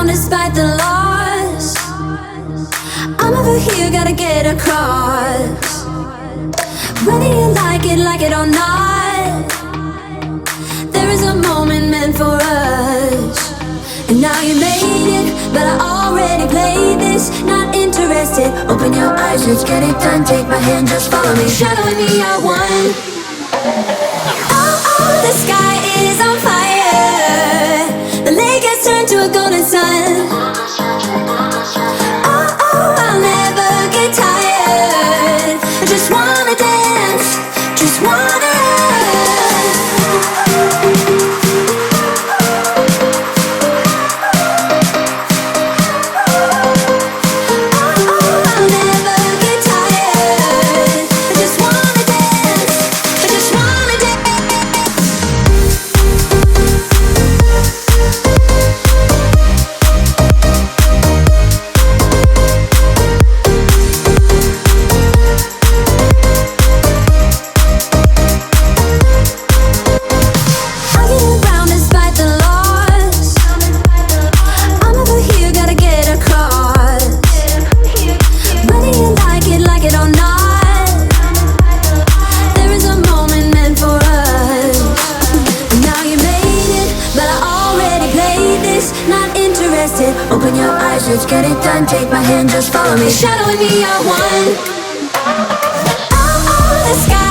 despite the loss. I'm over here, gotta get across. Whether you like it or not, there is a moment meant for us. And now you made it, but I already played this. Not interested, open your eyes, let's get it done. Take my hand, just follow me, shadowing me, I won. Oh, the sky is on fire. The lake has turned to a golden sun. Oh, I'll never get tired. I just wanna dance, just wanna open your eyes, let's get it done. Take my hand, just follow me, shadowing me, I won. Oh, the sky